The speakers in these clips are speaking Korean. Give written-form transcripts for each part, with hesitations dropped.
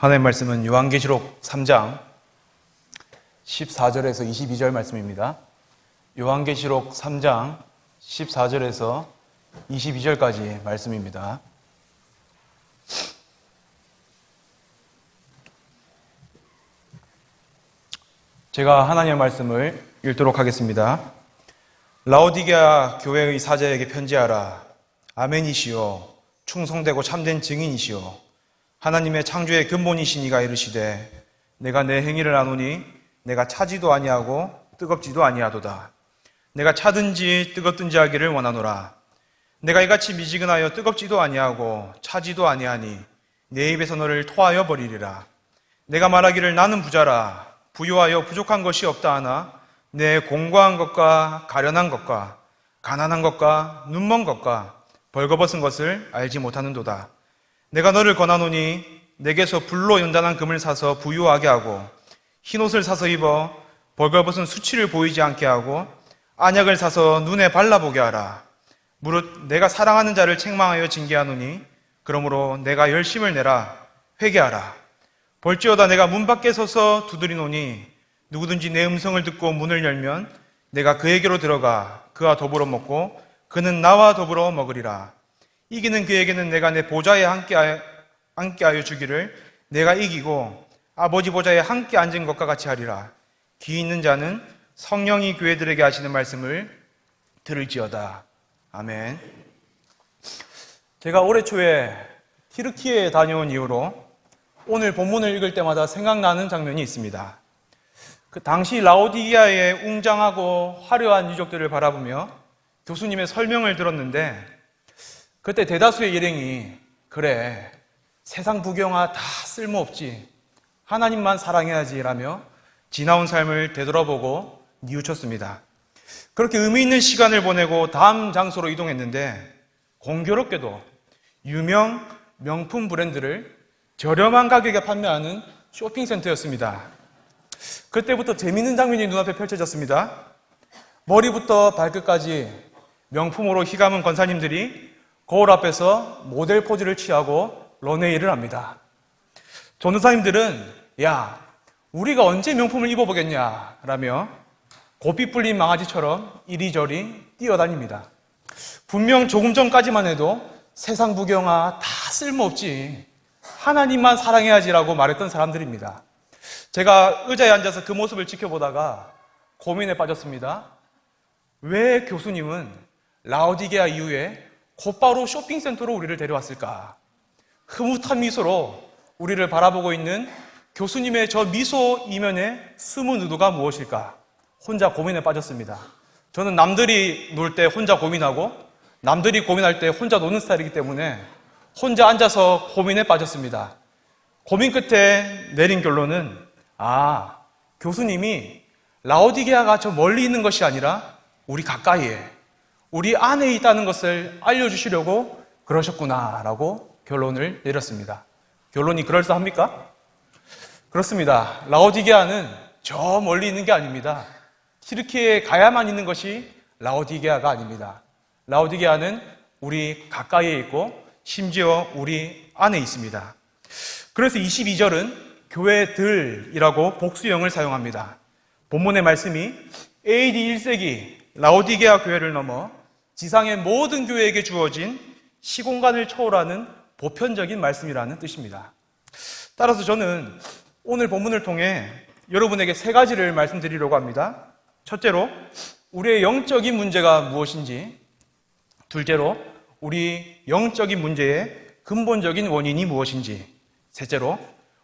하나님의 말씀은 요한계시록 3장 14절에서 22절 말씀입니다. 요한계시록 3장 14절에서 22절까지 말씀입니다. 제가 하나님의 말씀을 읽도록 하겠습니다. 라오디게아 교회의 사자에게 편지하라. 아멘이시오. 충성되고 참된 증인이시오. 하나님의 창조의 근본이시니가 이르시되 내가 내 행위를 아노니 내가 차지도 아니하고 뜨겁지도 아니하도다. 내가 차든지 뜨겁든지 하기를 원하노라. 내가 이같이 미지근하여 뜨겁지도 아니하고 차지도 아니하니 내 입에서 너를 토하여 버리리라. 내가 말하기를 나는 부자라. 부유하여 부족한 것이 없다 하나 내 공고한 것과 가련한 것과 가난한 것과 눈먼 것과 벌거벗은 것을 알지 못하는도다. 내가 너를 권하노니 내게서 불로 연단한 금을 사서 부유하게 하고 흰옷을 사서 입어 벌거벗은 수치를 보이지 않게 하고 안약을 사서 눈에 발라보게 하라. 무릇 내가 사랑하는 자를 책망하여 징계하노니 그러므로 내가 열심을 내라. 회개하라. 볼지어다 내가 문 밖에 서서 두드리노니 누구든지 내 음성을 듣고 문을 열면 내가 그에게로 들어가 그와 더불어 먹고 그는 나와 더불어 먹으리라. 이기는 그에게는 내가 내 보좌에 함께하여 주기를 내가 이기고 아버지 보좌에 함께 앉은 것과 같이 하리라. 귀 있는 자는 성령이 교회들에게 하시는 말씀을 들을지어다. 아멘. 제가 올해 초에 튀르키예에 다녀온 이후로 오늘 본문을 읽을 때마다 생각나는 장면이 있습니다. 그 당시 라오디게아의 웅장하고 화려한 유적들을 바라보며 교수님의 설명을 들었는데 그때 대다수의 일행이 그래 세상 부경아 다 쓸모없지 하나님만 사랑해야지 라며 지나온 삶을 되돌아보고 뉘우쳤습니다. 그렇게 의미 있는 시간을 보내고 다음 장소로 이동했는데 공교롭게도 유명 명품 브랜드를 저렴한 가격에 판매하는 쇼핑센터였습니다. 그때부터 재미있는 장면이 눈앞에 펼쳐졌습니다. 머리부터 발끝까지 명품으로 휘감은 권사님들이 거울 앞에서 모델 포즈를 취하고 런웨이를 합니다. 전도사님들은 야, 우리가 언제 명품을 입어보겠냐 라며 고삐 뿔린 망아지처럼 이리저리 뛰어다닙니다. 분명 조금 전까지만 해도 세상 부경아 다 쓸모없지 하나님만 사랑해야지라고 말했던 사람들입니다. 제가 의자에 앉아서 그 모습을 지켜보다가 고민에 빠졌습니다. 왜 교수님은 라오디게아 이후에 곧바로 쇼핑센터로 우리를 데려왔을까? 흐뭇한 미소로 우리를 바라보고 있는 교수님의 저 미소 이면에 숨은 의도가 무엇일까? 혼자 고민에 빠졌습니다. 저는 남들이 놀 때 혼자 고민하고 남들이 고민할 때 혼자 노는 스타일이기 때문에 혼자 앉아서 고민에 빠졌습니다. 고민 끝에 내린 결론은 교수님이 라오디게아가 저 멀리 있는 것이 아니라 우리 가까이에 우리 안에 있다는 것을 알려주시려고 그러셨구나라고 결론을 내렸습니다. 결론이 그럴싸합니까? 그렇습니다. 라오디게아는 저 멀리 있는 게 아닙니다. 튀르키예에 가야만 있는 것이 라오디게아가 아닙니다. 라오디게아는 우리 가까이에 있고 심지어 우리 안에 있습니다. 그래서 22절은 교회들이라고 복수형을 사용합니다. 본문의 말씀이 AD 1세기 라오디게아 교회를 넘어 지상의 모든 교회에게 주어진 시공간을 초월하는 보편적인 말씀이라는 뜻입니다. 따라서 저는 오늘 본문을 통해 여러분에게 세 가지를 말씀드리려고 합니다. 첫째로, 우리의 영적인 문제가 무엇인지. 둘째로, 우리 영적인 문제의 근본적인 원인이 무엇인지. 셋째로,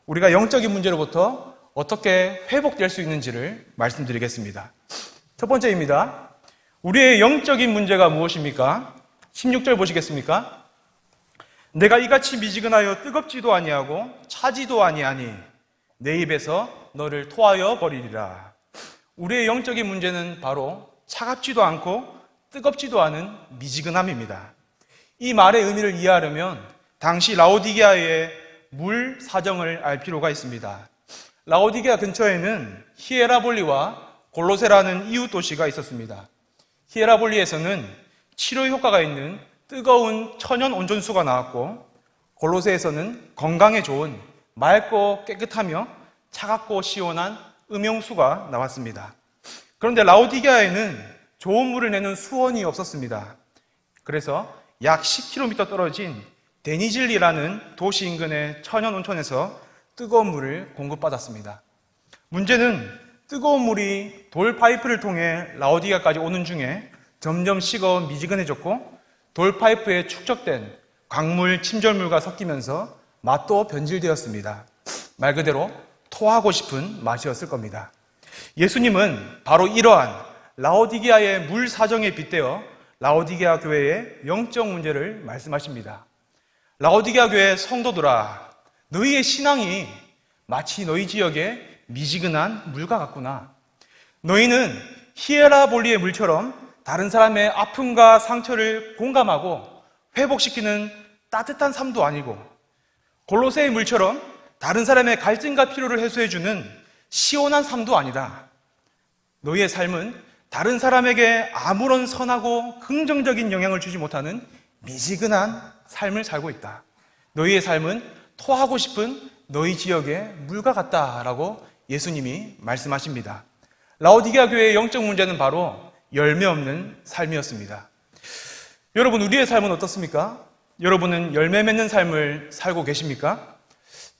우리가 영적인 문제로부터 어떻게 회복될 수 있는지를 말씀드리겠습니다. 첫 번째입니다. 우리의 영적인 문제가 무엇입니까? 16절 보시겠습니까? 내가 이같이 미지근하여 뜨겁지도 아니하고 차지도 아니하니 내 입에서 너를 토하여 버리리라. 우리의 영적인 문제는 바로 차갑지도 않고 뜨겁지도 않은 미지근함입니다. 이 말의 의미를 이해하려면 당시 라오디게아의 물 사정을 알 필요가 있습니다. 라오디게아 근처에는 히에라볼리와 골로세라는 이웃 도시가 있었습니다. 히에라볼리에서는 치료 효과가 있는 뜨거운 천연 온전수가 나왔고 골로새에서는 건강에 좋은 맑고 깨끗하며 차갑고 시원한 음용수가 나왔습니다. 그런데 라오디게아에는 좋은 물을 내는 수원이 없었습니다. 그래서 약 10km 떨어진 데니즐리라는 도시 인근의 천연 온천에서 뜨거운 물을 공급받았습니다. 문제는 뜨거운 물이 돌 파이프를 통해 라오디게아까지 오는 중에 점점 식어 미지근해졌고 돌 파이프에 축적된 광물 침절물과 섞이면서 맛도 변질되었습니다. 말 그대로 토하고 싶은 맛이었을 겁니다. 예수님은 바로 이러한 라오디게아의 물 사정에 빗대어 라오디게아 교회의 영적 문제를 말씀하십니다. 라오디게아 교회 성도들아, 너희의 신앙이 마치 너희 지역의 미지근한 물과 같구나. 너희는 히에라볼리의 물처럼 다른 사람의 아픔과 상처를 공감하고 회복시키는 따뜻한 삶도 아니고, 골로새의 물처럼 다른 사람의 갈증과 피로를 해소해주는 시원한 삶도 아니다. 너희의 삶은 다른 사람에게 아무런 선하고 긍정적인 영향을 주지 못하는 미지근한 삶을 살고 있다. 너희의 삶은 토하고 싶은 너희 지역의 물과 같다라고 예수님이 말씀하십니다. 라오디게아 교회의 영적 문제는 바로 열매 없는 삶이었습니다. 여러분, 우리의 삶은 어떻습니까? 여러분은 열매 맺는 삶을 살고 계십니까?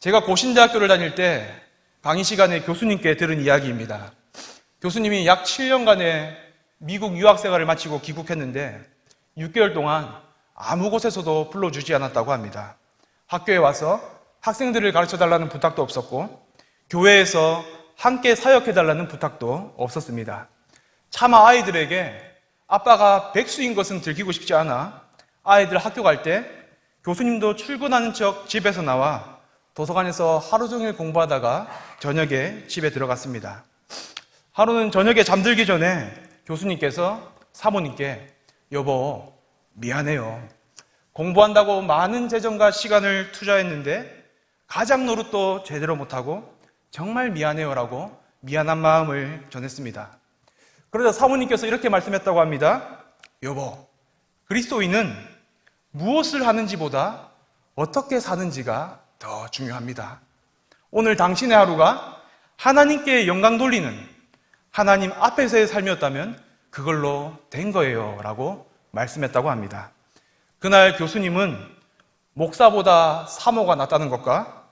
제가 고신대학교를 다닐 때 강의 시간에 교수님께 들은 이야기입니다. 교수님이 약 7년간의 미국 유학생활을 마치고 귀국했는데 6개월 동안 아무 곳에서도 불러주지 않았다고 합니다. 학교에 와서 학생들을 가르쳐달라는 부탁도 없었고 교회에서 함께 사역해달라는 부탁도 없었습니다. 차마 아이들에게 아빠가 백수인 것은 들키고 싶지 않아 아이들 학교 갈 때 교수님도 출근하는 척 집에서 나와 도서관에서 하루 종일 공부하다가 저녁에 집에 들어갔습니다. 하루는 저녁에 잠들기 전에 교수님께서 사모님께 여보, 미안해요. 공부한다고 많은 재정과 시간을 투자했는데 가장 노릇도 제대로 못하고 정말 미안해요 라고 미안한 마음을 전했습니다. 그러자 사모님께서 이렇게 말씀했다고 합니다. 여보, 그리스도인은 무엇을 하는지보다 어떻게 사는지가 더 중요합니다. 오늘 당신의 하루가 하나님께 영광 돌리는 하나님 앞에서의 삶이었다면 그걸로 된 거예요 라고 말씀했다고 합니다. 그날 교수님은 목사보다 사모가 낫다는 것과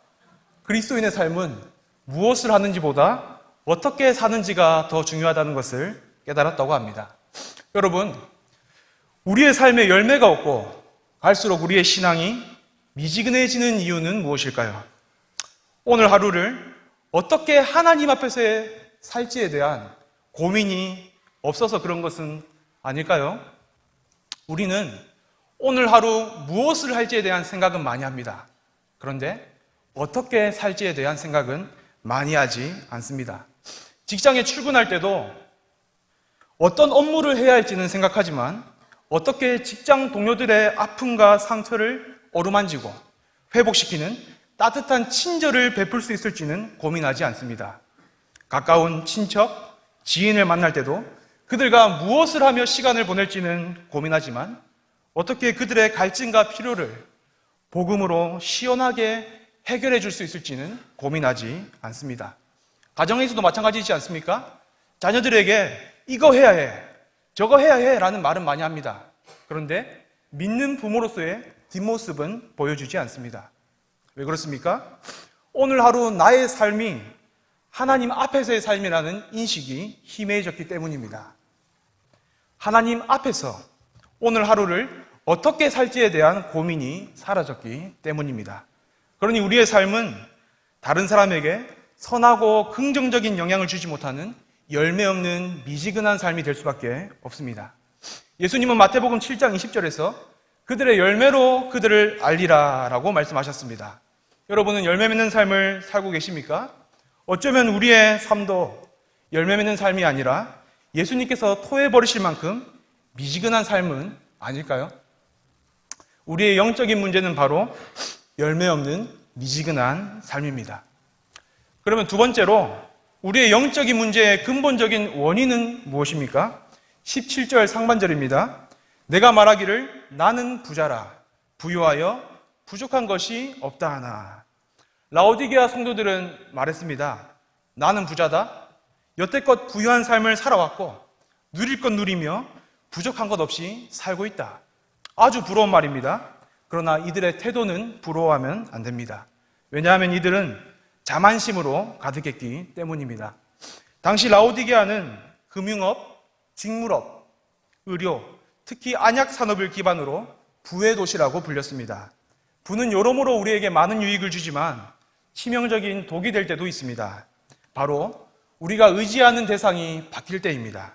그리스도인의 삶은 무엇을 하는지보다 어떻게 사는지가 더 중요하다는 것을 깨달았다고 합니다. 여러분, 우리의 삶에 열매가 없고 갈수록 우리의 신앙이 미지근해지는 이유는 무엇일까요? 오늘 하루를 어떻게 하나님 앞에서의 살지에 대한 고민이 없어서 그런 것은 아닐까요? 우리는 오늘 하루 무엇을 할지에 대한 생각은 많이 합니다. 그런데 어떻게 살지에 대한 생각은 많이 하지 않습니다. 직장에 출근할 때도 어떤 업무를 해야 할지는 생각하지만 어떻게 직장 동료들의 아픔과 상처를 어루만지고 회복시키는 따뜻한 친절을 베풀 수 있을지는 고민하지 않습니다. 가까운 친척, 지인을 만날 때도 그들과 무엇을 하며 시간을 보낼지는 고민하지만 어떻게 그들의 갈증과 필요를 복음으로 시원하게 해결해 줄 수 있을지는 고민하지 않습니다. 가정에서도 마찬가지이지 않습니까? 자녀들에게 이거 해야 해, 저거 해야 해 라는 말은 많이 합니다. 그런데 믿는 부모로서의 뒷모습은 보여주지 않습니다. 왜 그렇습니까? 오늘 하루 나의 삶이 하나님 앞에서의 삶이라는 인식이 희미해졌기 때문입니다. 하나님 앞에서 오늘 하루를 어떻게 살지에 대한 고민이 사라졌기 때문입니다. 그러니 우리의 삶은 다른 사람에게 선하고 긍정적인 영향을 주지 못하는 열매 없는 미지근한 삶이 될 수밖에 없습니다. 예수님은 마태복음 7장 20절에서 그들의 열매로 그들을 알리라 라고 말씀하셨습니다. 여러분은 열매 맺는 삶을 살고 계십니까? 어쩌면 우리의 삶도 열매 맺는 삶이 아니라 예수님께서 토해버리실 만큼 미지근한 삶은 아닐까요? 우리의 영적인 문제는 바로 열매 없는 미지근한 삶입니다. 그러면 두 번째로 우리의 영적인 문제의 근본적인 원인은 무엇입니까? 17절 상반절입니다. 내가 말하기를 나는 부자라 부유하여 부족한 것이 없다 하나. 라오디게아 성도들은 말했습니다. 나는 부자다. 여태껏 부유한 삶을 살아왔고 누릴 것 누리며 부족한 것 없이 살고 있다. 아주 부러운 말입니다. 그러나 이들의 태도는 부러워하면 안 됩니다. 왜냐하면 이들은 자만심으로 가득했기 때문입니다. 당시 라오디게아는 금융업, 직물업, 의료, 특히 안약 산업을 기반으로 부의 도시라고 불렸습니다. 부는 여러모로 우리에게 많은 유익을 주지만 치명적인 독이 될 때도 있습니다. 바로 우리가 의지하는 대상이 바뀔 때입니다.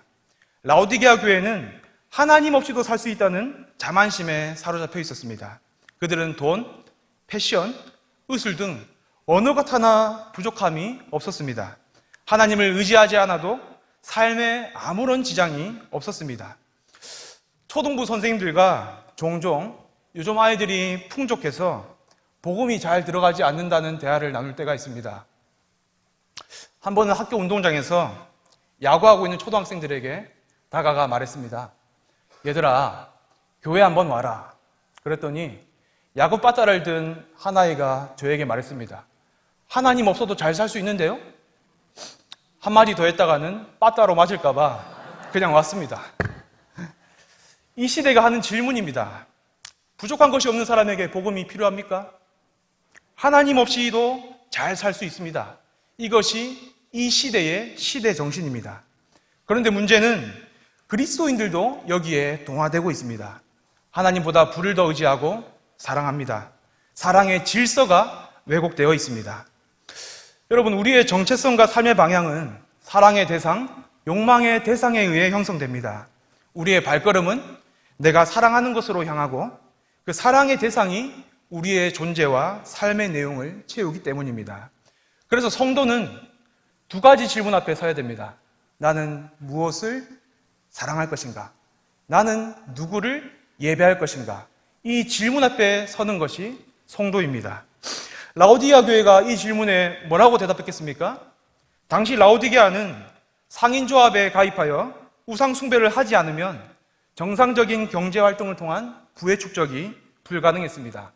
라오디게아 교회는 하나님 없이도 살 수 있다는 자만심에 사로잡혀 있었습니다. 그들은 돈, 패션, 의술 등 어느 것 하나 부족함이 없었습니다. 하나님을 의지하지 않아도 삶에 아무런 지장이 없었습니다. 초등부 선생님들과 종종 요즘 아이들이 풍족해서 복음이 잘 들어가지 않는다는 대화를 나눌 때가 있습니다. 한 번은 학교 운동장에서 야구하고 있는 초등학생들에게 다가가 말했습니다. 얘들아, 교회 한번 와라. 그랬더니 야구 빠따를 든 한 아이가 저에게 말했습니다. 하나님 없어도 잘 살 수 있는데요? 한마디 더 했다가는 빠따로 맞을까봐 그냥 왔습니다. 이 시대가 하는 질문입니다. 부족한 것이 없는 사람에게 복음이 필요합니까? 하나님 없이도 잘 살 수 있습니다. 이것이 이 시대의 시대 정신입니다. 그런데 문제는 그리스도인들도 여기에 동화되고 있습니다. 하나님보다 부를 더 의지하고 사랑합니다. 사랑의 질서가 왜곡되어 있습니다. 여러분, 우리의 정체성과 삶의 방향은 사랑의 대상, 욕망의 대상에 의해 형성됩니다. 우리의 발걸음은 내가 사랑하는 것으로 향하고 그 사랑의 대상이 우리의 존재와 삶의 내용을 채우기 때문입니다. 그래서 성도는 두 가지 질문 앞에 서야 됩니다. 나는 무엇을 사랑할 것인가? 나는 누구를 예배할 것인가? 이 질문 앞에 서는 것이 성도입니다. 라오디게아 교회가 이 질문에 뭐라고 대답했겠습니까? 당시 라오디게아는 상인조합에 가입하여 우상 숭배를 하지 않으면 정상적인 경제활동을 통한 부의 축적이 불가능했습니다.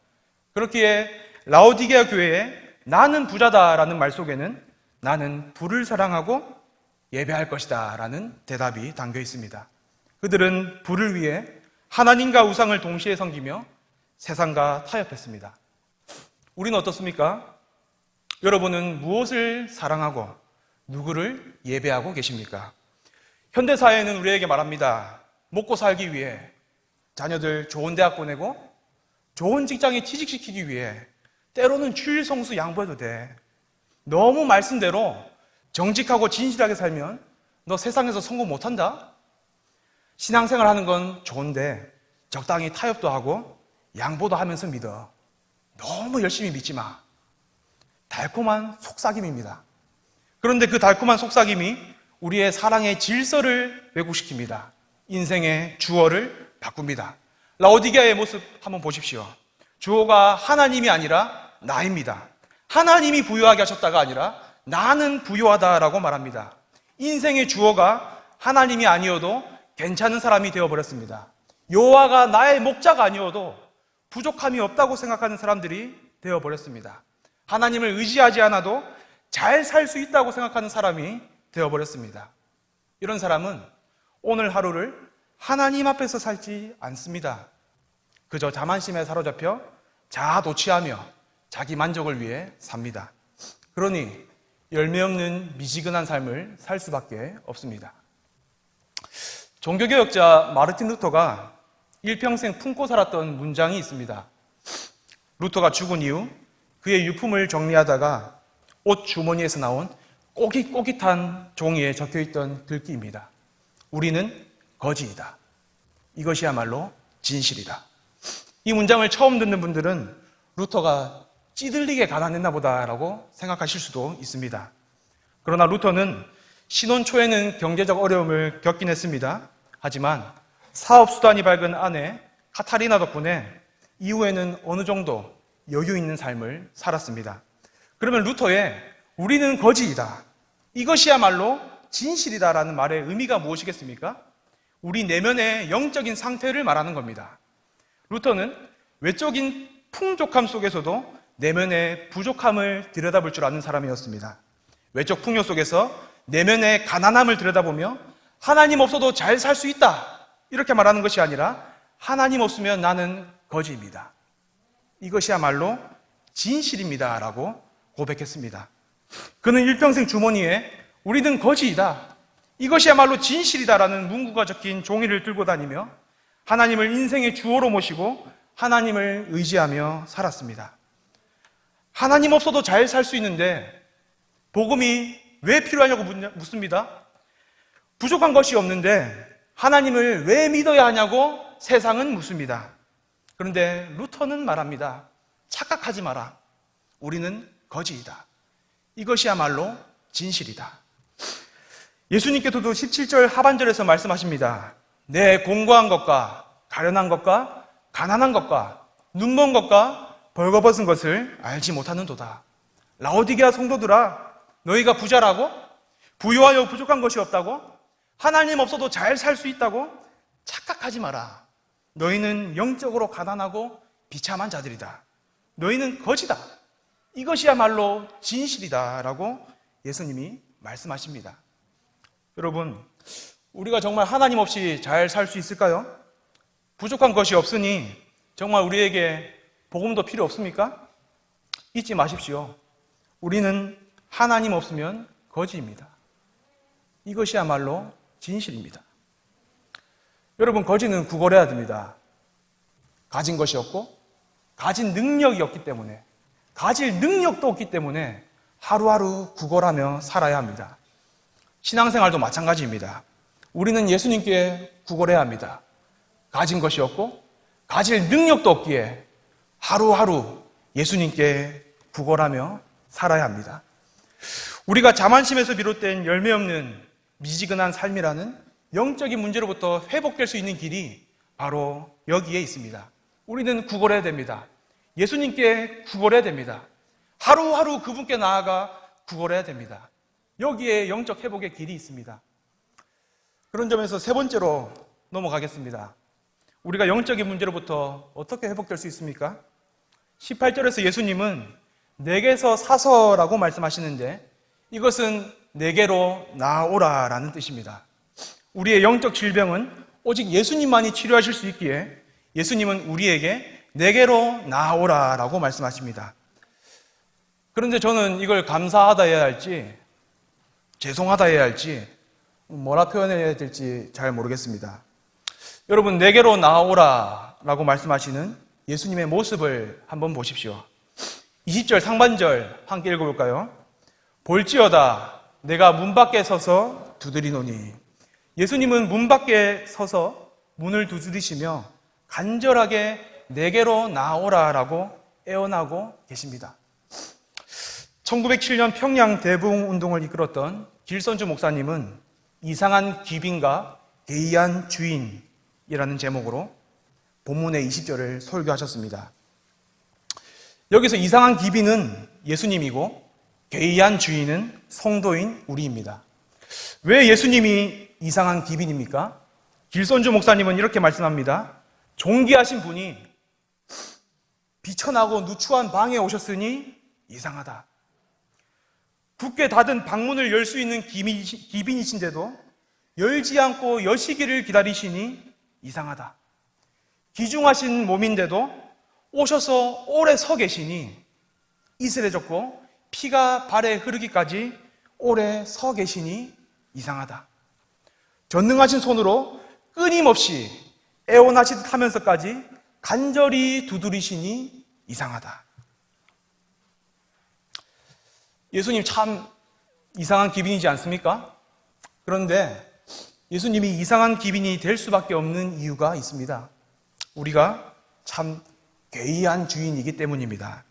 그렇기에 라오디게아 교회에 나는 부자다라는 말 속에는 나는 부를 사랑하고 예배할 것이다 라는 대답이 담겨 있습니다. 그들은 부를 위해 하나님과 우상을 동시에 섬기며 세상과 타협했습니다. 우리는 어떻습니까? 여러분은 무엇을 사랑하고 누구를 예배하고 계십니까? 현대사회는 우리에게 말합니다. 먹고 살기 위해 자녀들 좋은 대학 보내고 좋은 직장에 취직시키기 위해 때로는 추일성수 양보해도 돼. 너무 말씀대로 정직하고 진실하게 살면 너 세상에서 성공 못한다? 신앙생활 하는 건 좋은데 적당히 타협도 하고 양보도 하면서 믿어. 너무 열심히 믿지 마. 달콤한 속삭임입니다. 그런데 그 달콤한 속삭임이 우리의 사랑의 질서를 왜곡시킵니다. 인생의 주어를 바꿉니다. 라오디게아의 모습 한번 보십시오. 주어가 하나님이 아니라 나입니다. 하나님이 부유하게 하셨다가 아니라 나는 부유하다라고 말합니다. 인생의 주어가 하나님이 아니어도 괜찮은 사람이 되어버렸습니다. 여호와가 나의 목자가 아니어도 부족함이 없다고 생각하는 사람들이 되어버렸습니다. 하나님을 의지하지 않아도 잘 살 수 있다고 생각하는 사람이 되어버렸습니다. 이런 사람은 오늘 하루를 하나님 앞에서 살지 않습니다. 그저 자만심에 사로잡혀 자아도취하며 자기 만족을 위해 삽니다. 그러니 열매 없는 미지근한 삶을 살 수밖에 없습니다. 종교개혁자 마르틴 루터가 일평생 품고 살았던 문장이 있습니다. 루터가 죽은 이후 그의 유품을 정리하다가 옷 주머니에서 나온 꼬깃꼬깃한 종이에 적혀있던 글귀입니다. 우리는 거지이다. 이것이야말로 진실이다. 이 문장을 처음 듣는 분들은 루터가 찌들리게 가난했나 보다라고 생각하실 수도 있습니다. 그러나 루터는 신혼 초에는 경제적 어려움을 겪긴 했습니다. 하지만 사업수단이 밝은 아내 카타리나 덕분에 이후에는 어느 정도 여유 있는 삶을 살았습니다. 그러면 루터의 우리는 거지이다. 이것이야말로 진실이다라는 말의 의미가 무엇이겠습니까? 우리 내면의 영적인 상태를 말하는 겁니다. 루터는 외적인 풍족함 속에서도 내면의 부족함을 들여다볼 줄 아는 사람이었습니다. 외적 풍요 속에서 내면의 가난함을 들여다보며 하나님 없어도 잘 살 수 있다, 이렇게 말하는 것이 아니라 하나님 없으면 나는 거지입니다, 이것이야말로 진실입니다 라고 고백했습니다. 그는 일평생 주머니에 우리는 거지이다, 이것이야말로 진실이다라는 문구가 적힌 종이를 들고 다니며 하나님을 인생의 주어로 모시고 하나님을 의지하며 살았습니다. 하나님 없어도 잘 살 수 있는데 복음이 왜 필요하냐고 묻습니다. 부족한 것이 없는데 하나님을 왜 믿어야 하냐고 세상은 묻습니다. 그런데 루터는 말합니다. 착각하지 마라. 우리는 거지이다. 이것이야말로 진실이다. 예수님께서도 17절 하반절에서 말씀하십니다. 내 공고한 것과 가련한 것과 가난한 것과 눈먼 것과 벌거벗은 것을 알지 못하는도다. 라오디게아 성도들아, 너희가 부자라고? 부유하여 부족한 것이 없다고? 하나님 없어도 잘 살 수 있다고? 착각하지 마라. 너희는 영적으로 가난하고 비참한 자들이다. 너희는 거지다. 이것이야말로 진실이다 라고 예수님이 말씀하십니다. 여러분, 우리가 정말 하나님 없이 잘 살 수 있을까요? 부족한 것이 없으니 정말 우리에게 복음도 필요 없습니까? 잊지 마십시오. 우리는 하나님 없으면 거지입니다. 이것이야말로 진실입니다. 여러분, 거지는 구걸해야 됩니다. 가진 것이 없고 가진 능력이 없기 때문에, 가질 능력도 없기 때문에 하루하루 구걸하며 살아야 합니다. 신앙생활도 마찬가지입니다. 우리는 예수님께 구걸해야 합니다. 가진 것이 없고 가질 능력도 없기에 하루하루 예수님께 구걸하며 살아야 합니다. 우리가 자만심에서 비롯된 열매 없는 미지근한 삶이라는 영적인 문제로부터 회복될 수 있는 길이 바로 여기에 있습니다. 우리는 구걸해야 됩니다. 예수님께 구걸해야 됩니다. 하루하루 그분께 나아가 구걸해야 됩니다. 여기에 영적 회복의 길이 있습니다. 그런 점에서 세 번째로 넘어가겠습니다. 우리가 영적인 문제로부터 어떻게 회복될 수 있습니까? 18절에서 예수님은 내게서 사서라고 말씀하시는데 이것은 내게로 나오라라는 뜻입니다. 우리의 영적 질병은 오직 예수님만이 치료하실 수 있기에 예수님은 우리에게 내게로 나오라라고 말씀하십니다. 그런데 저는 이걸 감사하다 해야 할지 죄송하다 해야 할지 뭐라 표현해야 될지 잘 모르겠습니다. 여러분, 내게로 나오라라고 말씀하시는 예수님의 모습을 한번 보십시오. 20절 상반절 함께 읽어볼까요? 볼지어다 내가 문 밖에 서서 두드리노니. 예수님은 문 밖에 서서 문을 두드리시며 간절하게 내게로 나오라라고 애원하고 계십니다. 1907년 평양 대부흥운동을 이끌었던 길선주 목사님은 이상한 귀빈과 괴이한 주인이라는 제목으로 본문의 20절을 설교하셨습니다. 여기서 이상한 귀빈은 예수님이고 괴이한 주인은 성도인 우리입니다. 왜 예수님이 이상한 귀빈입니까? 길선주 목사님은 이렇게 말씀합니다. 존귀하신 분이 비천하고 누추한 방에 오셨으니 이상하다. 굳게 닫은 방문을 열 수 있는 귀빈이신데도 열지 않고 여시기를 기다리시니 이상하다. 귀중하신 몸인데도 오셔서 오래 서 계시니 이슬해졌고 피가 발에 흐르기까지 오래 서 계시니 이상하다. 전능하신 손으로 끊임없이 애원하시듯 하면서까지 간절히 두드리시니 이상하다. 예수님 참 이상한 귀빈이지 않습니까? 그런데 예수님이 이상한 귀빈이 될 수밖에 없는 이유가 있습니다. 우리가 참 괴이한 주인이기 때문입니다.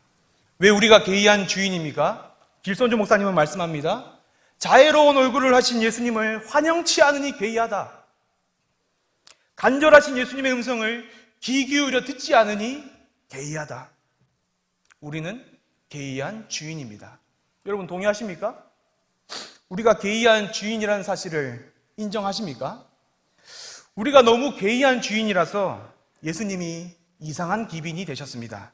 왜 우리가 괴이한 주인입니까? 길선주 목사님은 말씀합니다. 자애로운 얼굴을 하신 예수님을 환영치 않으니 괴이하다. 간절하신 예수님의 음성을 귀 기울여 듣지 않으니 괴이하다. 우리는 괴이한 주인입니다. 여러분 동의하십니까? 우리가 괴이한 주인이라는 사실을 인정하십니까? 우리가 너무 괴이한 주인이라서 예수님이 이상한 귀빈이 되셨습니다.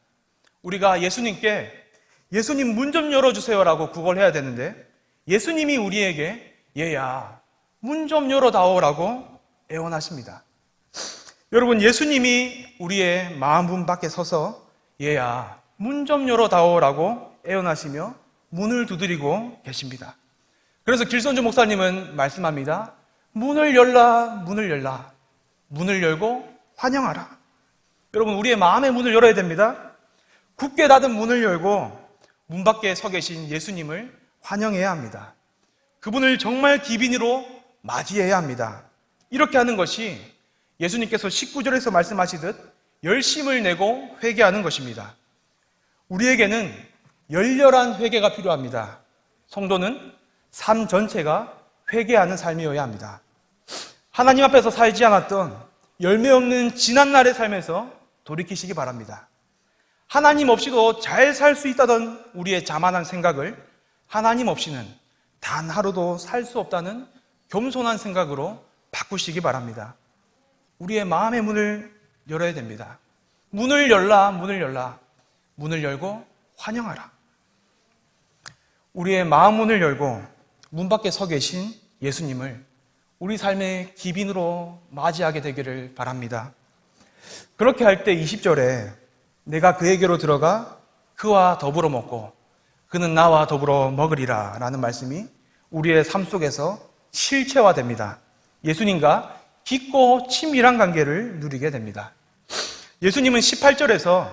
우리가 예수님께 예수님 문 좀 열어주세요라고 구걸해야 되는데 예수님이 우리에게 얘야 문 좀 열어다오라고 애원하십니다. 여러분, 예수님이 우리의 마음 문 밖에 서서 얘야 문 좀 열어다오라고 애원하시며 문을 두드리고 계십니다. 그래서 길선주 목사님은 말씀합니다. 문을 열라, 문을 열라. 문을 열고 환영하라. 여러분, 우리의 마음의 문을 열어야 됩니다. 굳게 닫은 문을 열고 문 밖에 서 계신 예수님을 환영해야 합니다. 그분을 정말 기빈으로 맞이해야 합니다. 이렇게 하는 것이 예수님께서 19절에서 말씀하시듯 열심을 내고 회개하는 것입니다. 우리에게는 열렬한 회개가 필요합니다. 성도는 삶 전체가 회개하는 삶이어야 합니다. 하나님 앞에서 살지 않았던 열매 없는 지난날의 삶에서 돌이키시기 바랍니다. 하나님 없이도 잘 살 수 있다던 우리의 자만한 생각을 하나님 없이는 단 하루도 살 수 없다는 겸손한 생각으로 바꾸시기 바랍니다. 우리의 마음의 문을 열어야 됩니다. 문을 열라, 문을 열라. 문을 열고 환영하라. 우리의 마음 문을 열고 문 밖에 서 계신 예수님을 우리 삶의 기빈으로 맞이하게 되기를 바랍니다. 그렇게 할 때 20절에 내가 그에게로 들어가 그와 더불어 먹고 그는 나와 더불어 먹으리라 라는 말씀이 우리의 삶 속에서 실체화됩니다. 예수님과 깊고 친밀한 관계를 누리게 됩니다. 예수님은 18절에서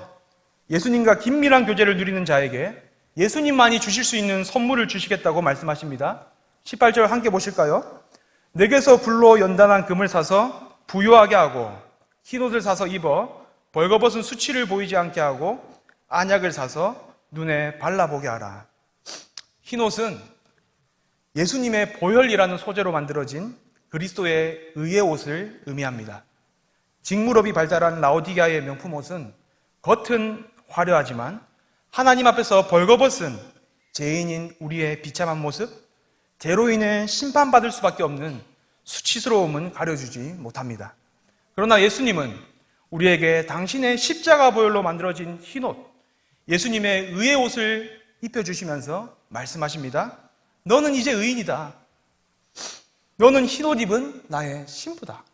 예수님과 긴밀한 교제를 누리는 자에게 예수님만이 주실 수 있는 선물을 주시겠다고 말씀하십니다. 18절 함께 보실까요? 내게서 불로 연단한 금을 사서 부유하게 하고 흰옷을 사서 입어 벌거벗은 수치를 보이지 않게 하고 안약을 사서 눈에 발라보게 하라. 흰옷은 예수님의 보혈이라는 소재로 만들어진 그리스도의 의의 옷을 의미합니다. 직무럽이 발달한 라오디게아의 명품 옷은 겉은 화려하지만 하나님 앞에서 벌거벗은 죄인인 우리의 비참한 모습, 죄로 인해 심판받을 수밖에 없는 수치스러움은 가려주지 못합니다. 그러나 예수님은 우리에게 당신의 십자가 보혈로 만들어진 흰옷, 예수님의 의의 옷을 입혀주시면서 말씀하십니다. 너는 이제 의인이다. 너는 흰옷 입은 나의 신부다.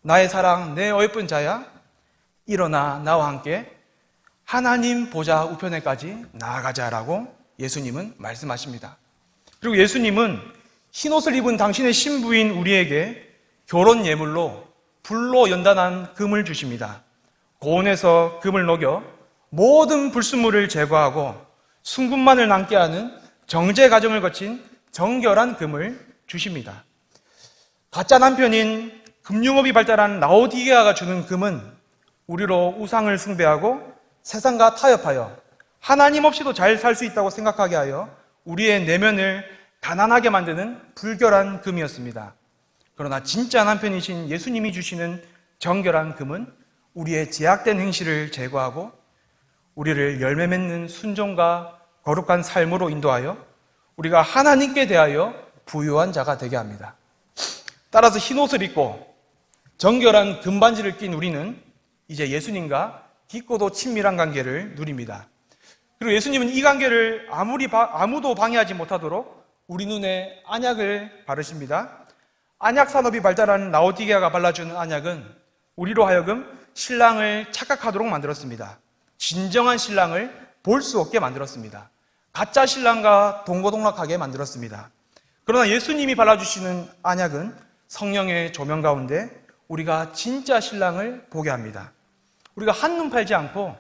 나의 사랑, 내 어여쁜 자야. 일어나 나와 함께 하나님 보좌 우편에까지 나아가자라고 예수님은 말씀하십니다. 그리고 예수님은 흰옷을 입은 당신의 신부인 우리에게 결혼 예물로 불로 연단한 금을 주십니다. 고온에서 금을 녹여 모든 불순물을 제거하고 순금만을 남게 하는 정제 과정을 거친 정결한 금을 주십니다. 가짜 남편인 금융업이 발달한 라오디게아가 주는 금은 우리로 우상을 숭배하고 세상과 타협하여 하나님 없이도 잘 살 수 있다고 생각하게 하여 우리의 내면을 가난하게 만드는 불결한 금이었습니다. 그러나 진짜 남편이신 예수님이 주시는 정결한 금은 우리의 제약된 행실을 제거하고 우리를 열매 맺는 순종과 거룩한 삶으로 인도하여 우리가 하나님께 대하여 부유한 자가 되게 합니다. 따라서 흰옷을 입고 정결한 금반지를 낀 우리는 이제 예수님과 깊고도 친밀한 관계를 누립니다. 그리고 예수님은 이 관계를 아무도 방해하지 못하도록 우리 눈에 안약을 바르십니다. 안약 산업이 발달한 라오디게아가 발라주는 안약은 우리로 하여금 신랑을 착각하도록 만들었습니다. 진정한 신랑을 볼 수 없게 만들었습니다. 가짜 신랑과 동고동락하게 만들었습니다. 그러나 예수님이 발라주시는 안약은 성령의 조명 가운데 우리가 진짜 신랑을 보게 합니다. 우리가 한눈 팔지 않고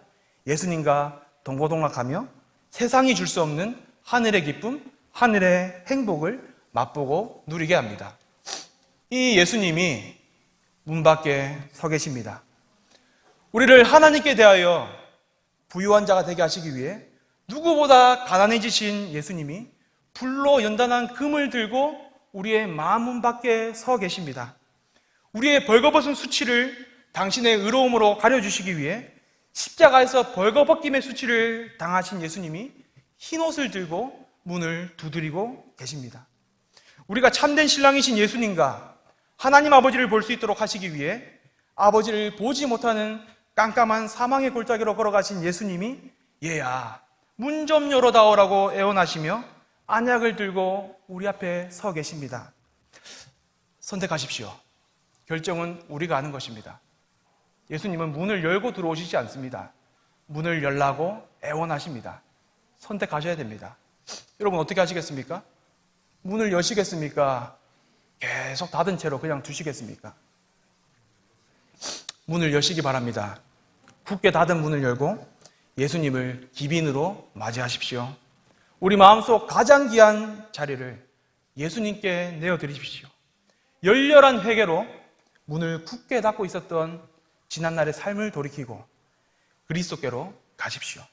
예수님과 동고동락하며 세상이 줄 수 없는 하늘의 기쁨, 하늘의 행복을 맛보고 누리게 합니다. 이 예수님이 문 밖에 서 계십니다. 우리를 하나님께 대하여 부유한 자가 되게 하시기 위해 누구보다 가난해지신 예수님이 불로 연단한 금을 들고 우리의 마음 문 밖에 서 계십니다. 우리의 벌거벗은 수치를 당신의 의로움으로 가려주시기 위해 십자가에서 벌거벗김의 수치를 당하신 예수님이 흰옷을 들고 문을 두드리고 계십니다. 우리가 참된 신랑이신 예수님과 하나님 아버지를 볼 수 있도록 하시기 위해 아버지를 보지 못하는 깜깜한 사망의 골짜기로 걸어가신 예수님이 얘야 문 좀 열어다오라고 애원하시며 안약을 들고 우리 앞에 서 계십니다. 선택하십시오. 결정은 우리가 하는 것입니다. 예수님은 문을 열고 들어오시지 않습니다. 문을 열라고 애원하십니다. 선택하셔야 됩니다. 여러분 어떻게 하시겠습니까? 문을 여시겠습니까? 계속 닫은 채로 그냥 두시겠습니까? 문을 여시기 바랍니다. 굳게 닫은 문을 열고 예수님을 기빈으로 맞이하십시오. 우리 마음속 가장 귀한 자리를 예수님께 내어드리십시오. 열렬한 회개로 문을 굳게 닫고 있었던 지난날의 삶을 돌이키고 그리스도께로 가십시오.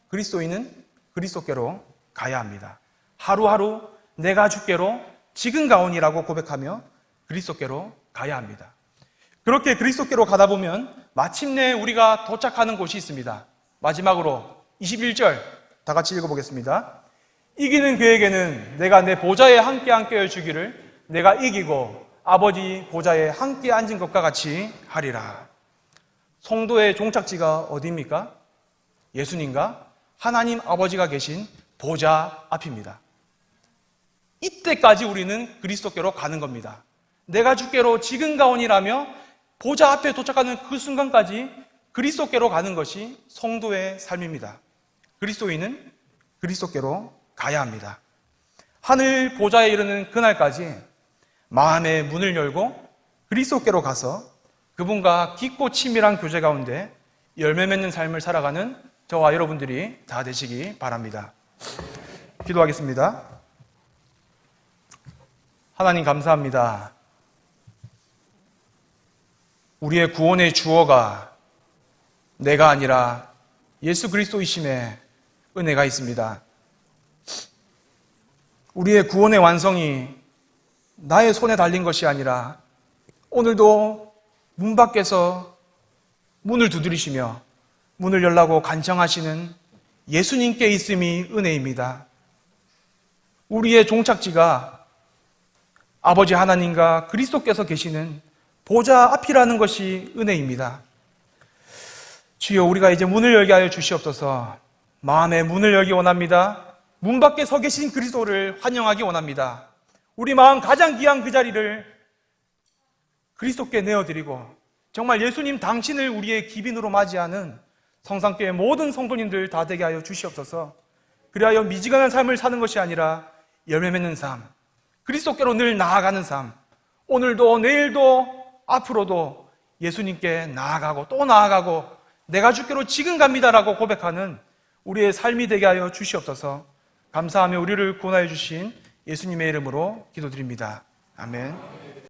그리스도인은 그리스도께로 가야 합니다. 하루하루 내가 주께로 지금 가오니라고 고백하며 그리스도께로 가야 합니다. 그렇게 그리스도께로 가다 보면 마침내 우리가 도착하는 곳이 있습니다. 마지막으로 21절 다 같이 읽어보겠습니다. 이기는 그에게는 내가 내 보좌에 함께 앉게 해주기를 내가 이기고 아버지 보좌에 함께 앉은 것과 같이 하리라. 성도의 종착지가 어디입니까? 예수님과 하나님 아버지가 계신 보좌 앞입니다. 이때까지 우리는 그리스도께로 가는 겁니다. 내가 주께로 지금 가오니라며 보좌 앞에 도착하는 그 순간까지 그리스도께로 가는 것이 성도의 삶입니다. 그리스도인은 그리스도께로 가야 합니다. 하늘 보좌에 이르는 그날까지 마음의 문을 열고 그리스도께로 가서 그분과 깊고 친밀한 교제 가운데 열매 맺는 삶을 살아가는 저와 여러분들이 다 되시기 바랍니다. 기도하겠습니다. 하나님 감사합니다. 우리의 구원의 주어가 내가 아니라 예수 그리스도이심에 은혜가 있습니다. 우리의 구원의 완성이 나의 손에 달린 것이 아니라 오늘도 문 밖에서 문을 두드리시며 문을 열라고 간청하시는 예수님께 있음이 은혜입니다. 우리의 종착지가 아버지 하나님과 그리스도께서 계시는 보좌 앞이라는 것이 은혜입니다. 주여, 우리가 이제 문을 열게 하여 주시옵소서. 마음의 문을 열기 원합니다. 문 밖에 서 계신 그리스도를 환영하기 원합니다. 우리 마음 가장 귀한 그 자리를 그리스도께 내어드리고 정말 예수님 당신을 우리의 기빈으로 맞이하는 성상교회 모든 성도님들 다 되게 하여 주시옵소서. 그리하여 미지근한 삶을 사는 것이 아니라 열매 맺는 삶, 그리스도께로 늘 나아가는 삶, 오늘도 내일도 앞으로도 예수님께 나아가고 또 나아가고 내가 주께로 지금 갑니다라고 고백하는 우리의 삶이 되게 하여 주시옵소서. 감사하며 우리를 구원하여 주신 예수님의 이름으로 기도드립니다. 아멘.